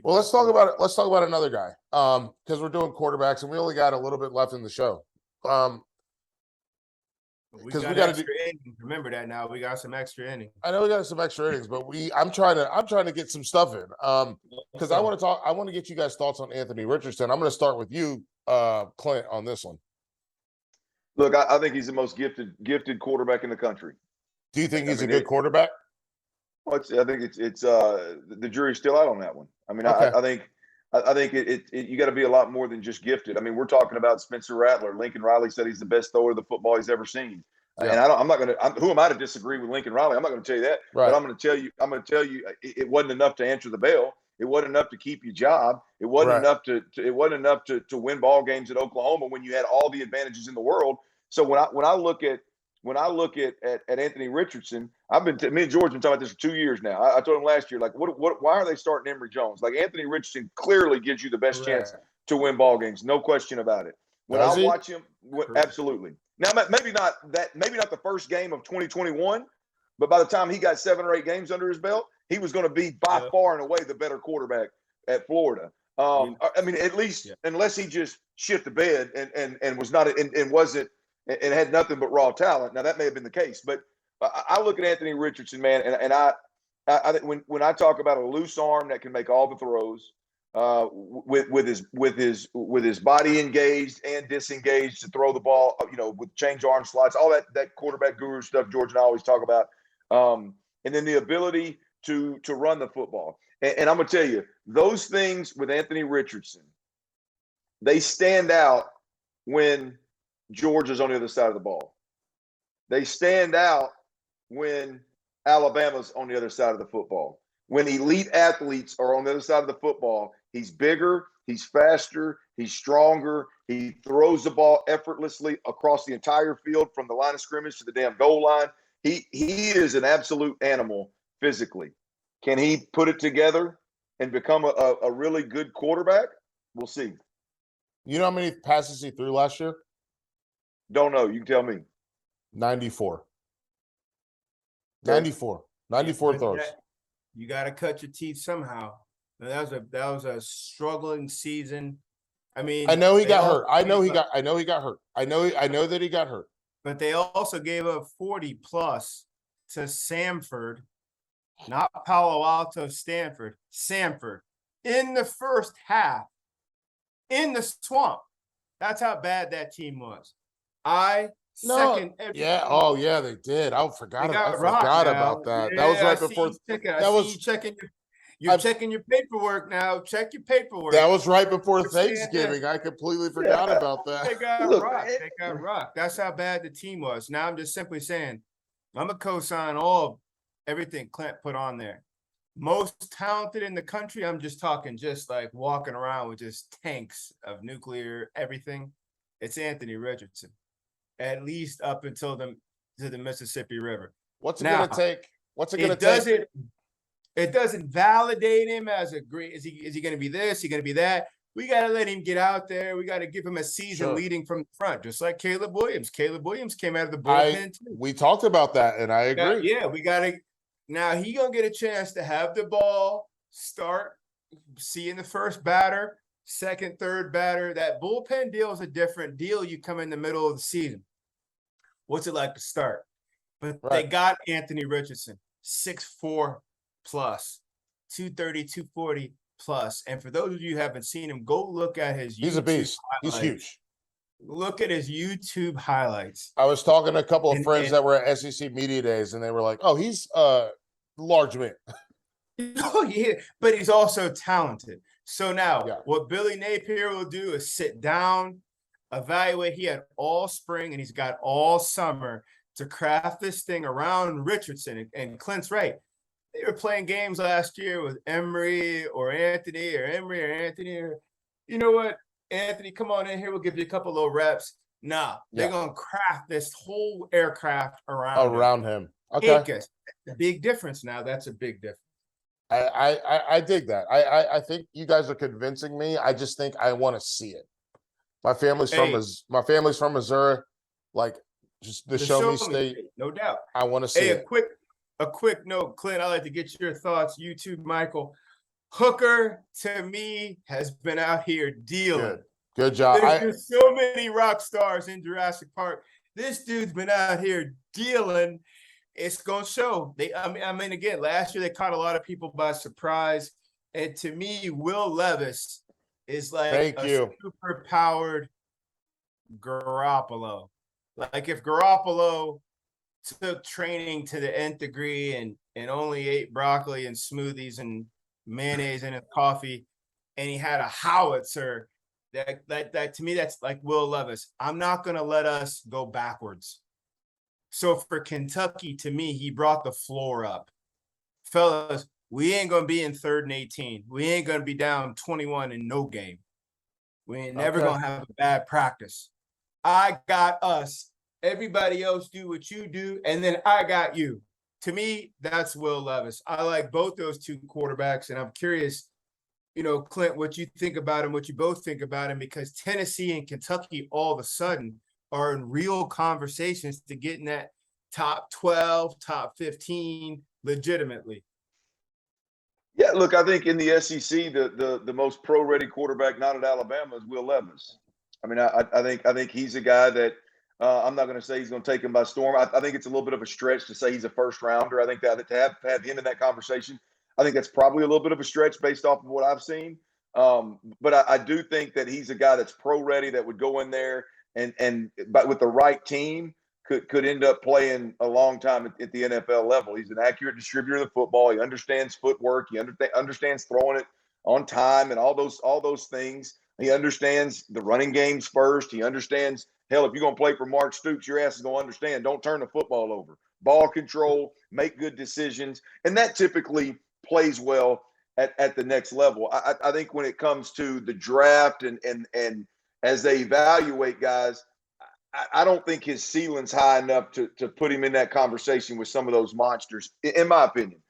Well, let's talk about it. Let's talk about another guy. Because we're doing quarterbacks and we only got a little bit left in the show. Because we got extra innings. Remember that now. We got some extra innings. I know we got some extra innings, but I'm trying to get some stuff in. Because I want to get you guys' thoughts on Anthony Richardson. I'm going to start with you, Clint, on this one. Look, I think he's the most gifted quarterback in the country. Do you think he's a good quarterback? Well, I think it's the jury's still out on that one. I mean, okay. I think you got to be a lot more than just gifted. I mean, we're talking about Spencer Rattler. Lincoln Riley said he's the best thrower of the football he's ever seen. Yeah. And I'm not going to. Who am I to disagree with Lincoln Riley? I'm not going to tell you that. Right. But I'm going to tell you, it wasn't enough to answer the bell. It wasn't enough to keep your job. It wasn't enough to win ball games at Oklahoma when you had all the advantages in the world. So when I look at Anthony Richardson, me and George have been talking about this for 2 years now. I told him last year, like, why are they starting Emory Jones? Like, Anthony Richardson clearly gives you the best chance to win ball games, no question about it. When I watch him, absolutely. Now, maybe not the first game of 2021, but by the time he got 7 or 8 games under his belt, he was going to be by far and away the better quarterback at Florida. I mean, at least unless he just shit the bed and was not and wasn't. And had nothing but raw talent. Now that may have been the case, but I look at Anthony Richardson, man, and I when I talk about a loose arm that can make all the throws, with his body engaged and disengaged to throw the ball, with change arm slots, all that quarterback guru stuff George and I always talk about, and then the ability to run the football. And I'm gonna tell you, those things with Anthony Richardson, they stand out when Georgia's on the other side of the ball. They stand out when Alabama's on the other side of the football. When elite athletes are on the other side of the football, he's bigger, he's faster, he's stronger, he throws the ball effortlessly across the entire field from the line of scrimmage to the damn goal line. He is an absolute animal physically. Can he put it together and become a really good quarterback? We'll see. You know how many passes he threw last year? Don't know. You can tell me. 94. 94 throws. You got to cut your teeth somehow. That was a struggling season. I mean, I know he got hurt. I know he got hurt. I know that he got hurt. But they also gave up 40 plus to Samford, not Palo Alto, Stanford, Samford in the first half in the swamp. That's how bad that team was. They did. I forgot about that. Yeah, that was right before. You're checking your paperwork now. Check your paperwork. That was right before Thanksgiving. I completely forgot about that. They got rocked. That's how bad the team was. Now I'm just simply saying, I'm a co-sign everything Clint put on there. Most talented in the country. I'm just talking, just like walking around with just tanks of nuclear everything. It's Anthony Richardson. At least up until the Mississippi River. What's it going to take? It doesn't validate him as a great. Is he going to be this? Is he going to be that? We got to let him get out there. We got to give him a season leading from the front, just like Caleb Williams. Caleb Williams came out of the bullpen too. We talked about that, and I agree. We got to. Now he gonna get a chance to have the ball, start seeing the first batter, second, third batter. That bullpen deal is a different deal. You come in the middle of the season. What's it like to start? But they got Anthony Richardson, 6'4" plus, 230, 240 plus. And for those of you who haven't seen him, go look at his YouTube. He's a beast. Highlights. He's huge. Look at his YouTube highlights. I was talking to a couple of friends that were at SEC Media Days, and they were like, oh, he's a large man. Oh, yeah, but he's also talented. So now what Billy Napier will do is sit down, evaluate. He had all spring and he's got all summer to craft this thing around Richardson. And Clint's right. They were playing games last year with Emory or Anthony or Emory or Anthony. Or, you know what, Anthony, come on in here. We'll give you a couple little reps. Nah, they're going to craft this whole aircraft around him. Okay. Big difference now. That's a big difference. I dig that. I think you guys are convincing me. I just think I want to see it. My family's from Missouri. Like, just the show me state. No doubt. I want to see it. A quick note, Clint, I'd like to get your thoughts. You too, Michael. Hooker, to me, has been out here dealing. Good job. There's so many rock stars in Jurassic Park. This dude's been out here dealing. It's going to show. I mean, again, last year they caught a lot of people by surprise. And to me, Will Levis is like super powered Garoppolo. Like if Garoppolo took training to the nth degree and only ate broccoli and smoothies and mayonnaise in his coffee, and he had a howitzer, that to me, that's like Will Levis. I'm not going to let us go backwards. So for Kentucky, to me, he brought the floor up. Fellas, we ain't going to be in 3rd and 18. We ain't going to be down 21 in no game. We ain't never going to have a bad practice. I got us. Everybody else do what you do, and then I got you. To me, that's Will Levis. I like both those two quarterbacks, and I'm curious, Clint, what you think about him, what you both think about him, because Tennessee and Kentucky all of a sudden are in real conversations to get in that top 12, top 15 legitimately. Yeah, look, I think in the SEC, the most pro-ready quarterback not at Alabama is Will Levis. I mean, I think he's a guy that I'm not going to say he's going to take him by storm. I think it's a little bit of a stretch to say he's a first rounder. I think that to have him in that conversation, I think that's probably a little bit of a stretch based off of what I've seen. But I do think that he's a guy that's pro-ready that would go in there but with the right team could end up playing a long time at the NFL level. He's an accurate distributor of the football. He understands footwork. He understands throwing it on time and all those things. He understands the running games first. He understands, hell, if you're going to play for Mark Stoops, your ass is going to understand. Don't turn the football over. Ball control, make good decisions. And that typically plays well at the next level. I think when it comes to the draft and as they evaluate guys, I don't think his ceiling's high enough to put him in that conversation with some of those monsters, in my opinion.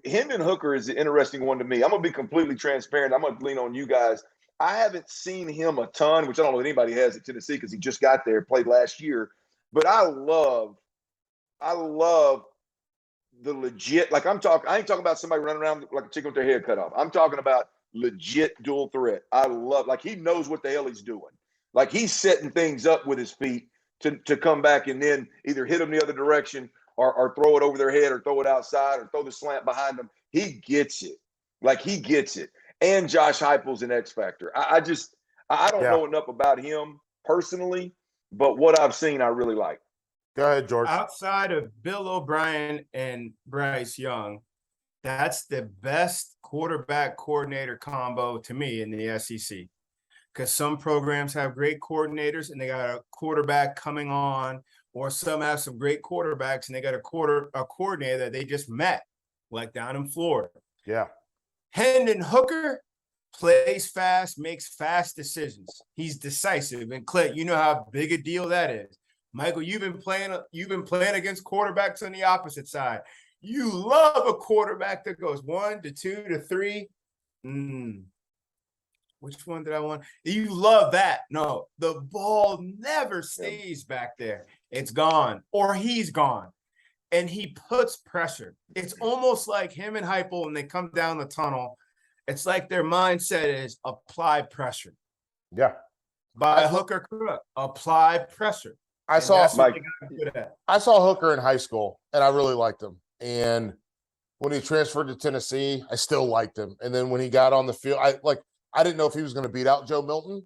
Hendon Hooker is an interesting one to me. I'm going to be completely transparent. I'm going to lean on you guys. I haven't seen him a ton, which I don't know if anybody has at Tennessee because he just got there, played last year. But I love the legit, like I ain't talking about somebody running around like a chicken with their head cut off. I'm talking about legit dual threat. I love, like he knows what the hell he's doing. Like he's setting things up with his feet to come back and then either hit them the other direction or throw it over their head or throw it outside or throw the slant behind them. He gets it. Like he gets it. And Josh Heupel's an X factor. I don't know enough about him personally, but what I've seen, I really like. Go ahead, George. Outside of Bill O'Brien and Bryce Young, that's the best quarterback coordinator combo to me in the SEC. Because some programs have great coordinators and they got a quarterback coming on, or some have some great quarterbacks and they got a coordinator that they just met, like down in Florida. Yeah. Hendon Hooker plays fast, makes fast decisions. He's decisive. And Clint, you know how big a deal that is. Michael, you've been playing against quarterbacks on the opposite side. You love a quarterback that goes 1 to 2 to 3. Which one did I want? You love that. No, the ball never stays back there. It's gone, or he's gone. And he puts pressure. It's almost like him and Heupel when they come down the tunnel. It's like their mindset is apply pressure. Yeah. By hook or crook, apply pressure. I saw Hooker in high school, and I really liked him. And when he transferred to Tennessee, I still liked him. And then when he got on the field, I didn't know if he was going to beat out Joe Milton,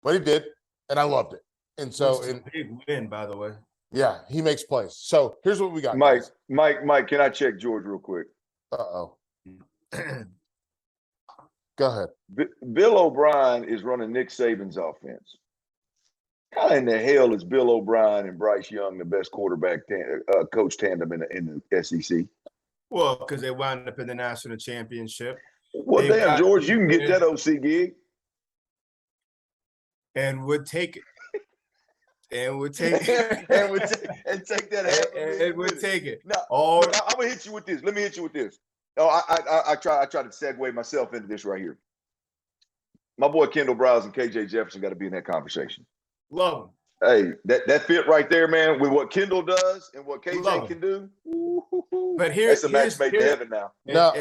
but he did, and I loved it. And so, a big win, by the way. Yeah, he makes plays. So here's what we got. Mike, can I check George real quick? Uh-oh. Go ahead. Bill O'Brien is running Nick Saban's offense. How in the hell is Bill O'Brien and Bryce Young the best quarterback coach tandem in the SEC? Well, because they wound up in the national championship. Well, damn, George, you can get that OC gig. And would take it. And would take it. and take that. And would take it. Now, I'm gonna hit you with this. Let me hit you with this. Oh, I try to segue myself into this right here. My boy Kendall Browse and KJ Jefferson got to be in that conversation. Love Hey, that fit right there, man, with what Kendall does and what KJ can do. But that's a match made in heaven now. No.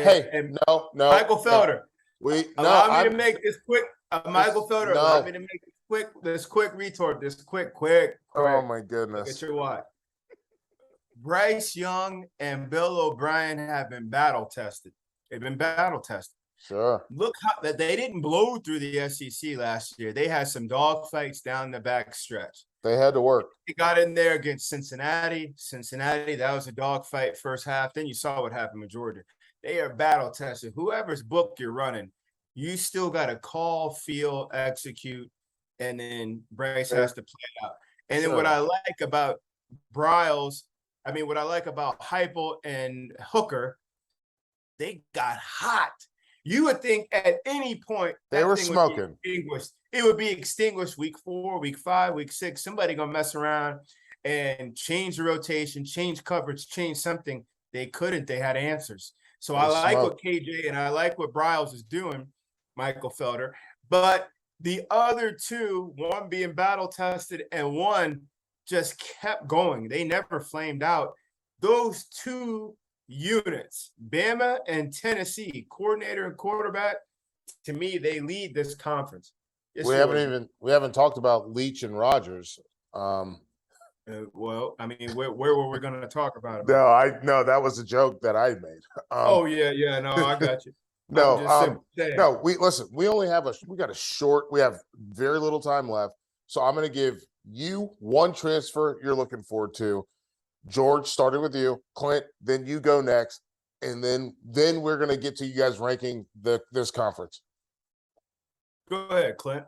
Michael Felder. Allow me to make this quick. Michael Felder, allow me to make this quick retort. This quick. Oh my goodness. Look at your watch. Bryce Young and Bill O'Brien have been battle tested. They've been battle tested. Sure. Look how that they didn't blow through the SEC last year. They had some dog fights down the back stretch. They had to work. They got in there against Cincinnati. That was a dog fight first half. Then you saw what happened with Georgia. They are battle tested. Whoever's book you're running, you still got to call, feel, execute, and then Bryce has to play it out. And then what I like about what I like about Heupel and Hooker, they got hot. You would think at any point they were smoking. It would be extinguished week 4, week 5, week 6. Somebody gonna mess around and change the rotation, change coverage, change something. They couldn't. They had answers. So I like what KJ and I like what Bryles is doing, Michael Felder. But the other two, one being battle tested and one just kept going. They never flamed out. Those two units, Bama and Tennessee, coordinator and quarterback, to me, they lead this conference. We haven't talked about Leach and Rodgers. Well, I mean, where were we going to talk about it? No, that was a joke that I made. No, I got you. We only have we have very little time left. So I'm going to give you one transfer you're looking forward to. George, starting with you, Clint, then you go next, and then we're going to get to you guys ranking this conference. Go ahead, Clint.